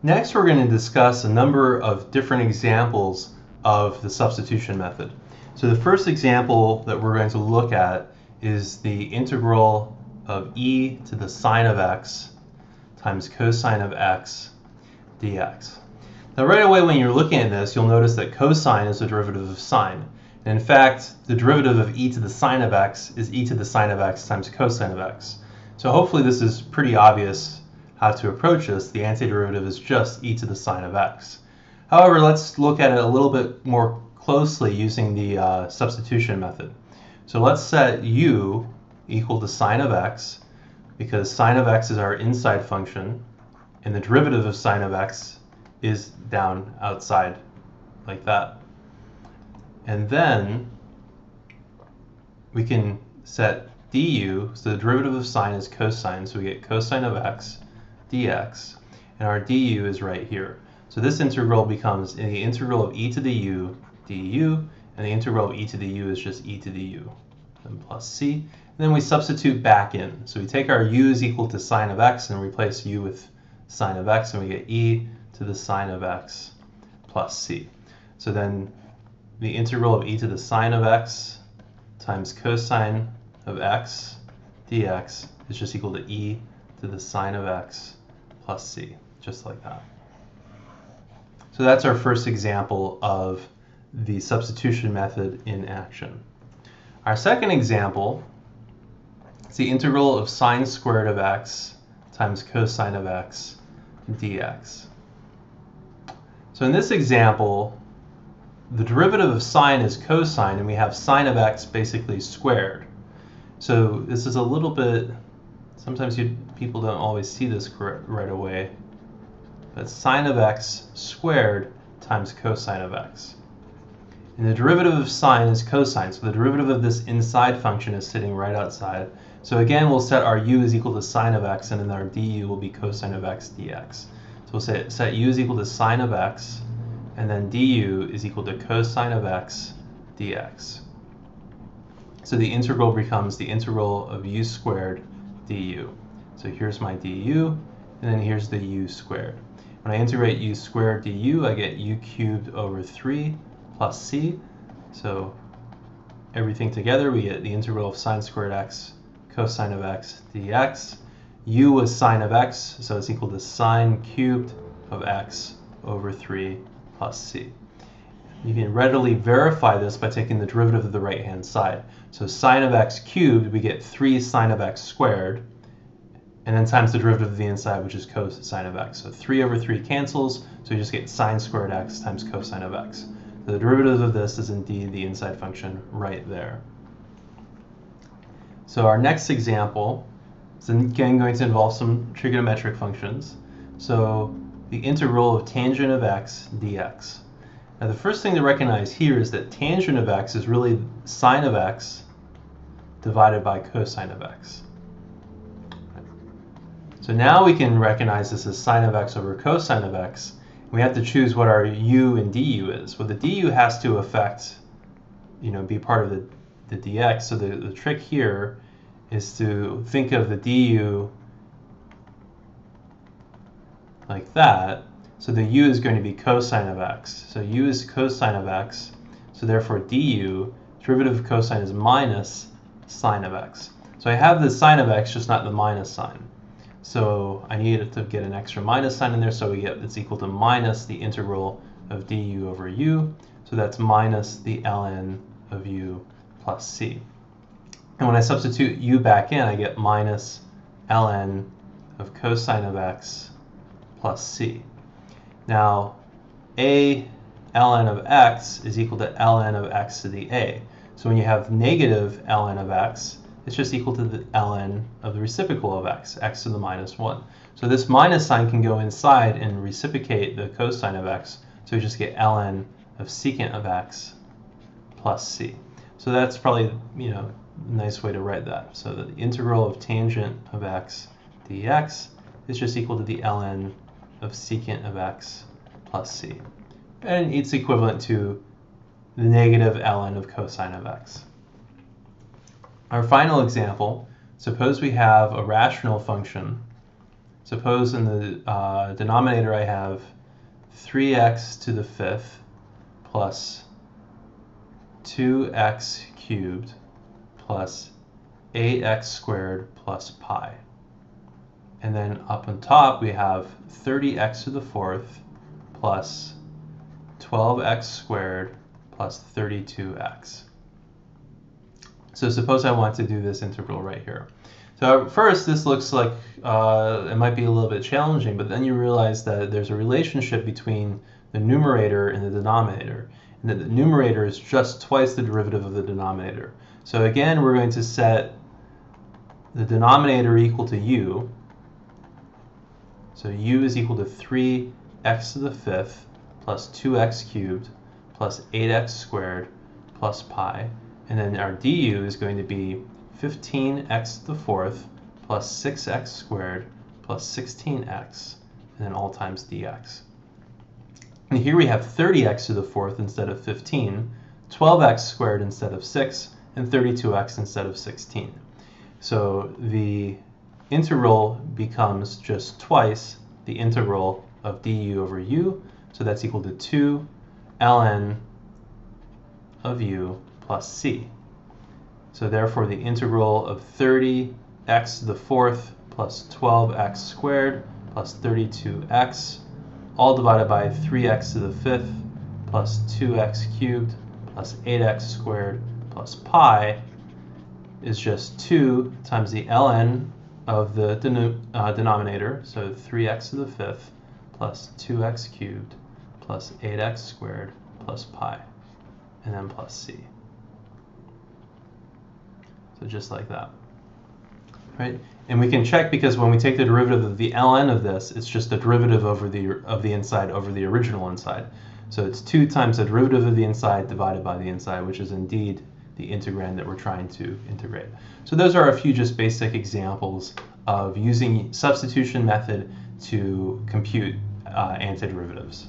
Next, we're going to discuss a number of different examples of the substitution method. So the first example that we're going to look at is the integral of e to the sine of x times cosine of x dx. Now right away when you're looking at this, you'll notice that cosine is the derivative of sine. And in fact, the derivative of e to the sine of x is e to the sine of x times cosine of x. So hopefully this is pretty obvious how to approach this. The antiderivative is just e to the sine of x. However, let's look at it a little bit more closely using the substitution method. So let's set u equal to sine of x, because sine of x is our inside function, and the derivative of sine of x is down outside, like that. And then we can set du, so the derivative of sine is cosine, so we get cosine of x dx, and our du is right here. So this integral becomes the integral of e to the u du, and the integral of e to the u is just e to the u, and plus c. And then we substitute back in. So we take our u is equal to sine of x and replace u with sine of x, and we get e to the sine of x plus c. So then the integral of e to the sine of x times cosine of x dx is just equal to e to the sine of x plus c, just like that. So that's our first example of the substitution method in action. Our second example is the integral of sine squared of x times cosine of x dx. So in this example, the derivative of sine is cosine, and we have sine of x basically squared. So this is a little bit, sometimes people don't always see this right away, but sine of x squared times cosine of x. And the derivative of sine is cosine, so the derivative of this inside function is sitting right outside. So again, we'll set our u is equal to sine of x, and then our du will be cosine of x dx. So we'll set u is equal to sine of x, and then du is equal to cosine of x dx. So the integral becomes the integral of u squared du. So here's my du, and then here's the u squared. When I integrate u squared du, I get u cubed over 3 plus c. So everything together, we get the integral of sine squared x cosine of x dx. U was sine of x, so it's equal to sine cubed of x over 3 plus c. You can readily verify this by taking the derivative of the right-hand side. So sine of x cubed, we get 3 sine of x squared, and then times the derivative of the inside, which is cosine of x. So 3 over 3 cancels, so you just get sine squared x times cosine of x. So the derivative of this is indeed the inside function right there. So our next example is again going to involve some trigonometric functions. So the integral of tangent of x dx. Now the first thing to recognize here is that tangent of x is really sine of x divided by cosine of x. So now we can recognize this as sine of x over cosine of x. We have to choose what our u and du is. Well, the du has to affect, be part of the dx. So the trick here is to think of the du like that. So the u is going to be cosine of x. So u is cosine of x. So therefore du, derivative of cosine is minus sine of x. So I have the sine of x, just not the minus sign. So I needed to get an extra minus sign in there, so we get it's equal to minus the integral of du over u. So that's minus the ln of u plus c. And when I substitute u back in, I get minus ln of cosine of x plus c. Now, a ln of x is equal to ln of x to the a. So when you have negative ln of x, it's just equal to the ln of the reciprocal of x, x to the minus 1. So this minus sign can go inside and reciprocate the cosine of x, so we just get ln of secant of x plus c. So that's probably, a nice way to write that. So the integral of tangent of x dx is just equal to the ln of secant of x plus c. And it's equivalent to the negative ln of cosine of x. Our final example, suppose we have a rational function suppose in the denominator I have 3x to the fifth plus 2x cubed plus 8x squared plus pi. And then up on top we have 30x to the fourth plus 12x squared plus 32x. So suppose I want to do this integral right here. So at first this looks like it might be a little bit challenging, but then you realize that there's a relationship between the numerator and the denominator, and that the numerator is just twice the derivative of the denominator. So again, we're going to set the denominator equal to u. So u is equal to 3x to the fifth plus 2x cubed plus 8x squared plus pi. And then our du is going to be 15x to the fourth plus 6x squared plus 16x, and then all times dx. And here we have 30x to the fourth instead of 15, 12x squared instead of 6, and 32x instead of 16. So the integral becomes just twice the integral of du over u, so that's equal to 2 ln of u plus c. So therefore the integral of 30x to the fourth plus 12x squared plus 32x, all divided by 3x to the fifth plus 2x cubed plus 8x squared plus pi, is just 2 times the ln of the denominator, so 3x to the fifth plus 2x cubed plus 8x squared plus pi, and then plus c. So just like that, right? And we can check, because when we take the derivative of the ln of this, it's just the derivative over of the inside over the original inside. So it's 2 times the derivative of the inside divided by the inside, which is indeed the integrand that we're trying to integrate. So those are a few just basic examples of using substitution method to compute antiderivatives.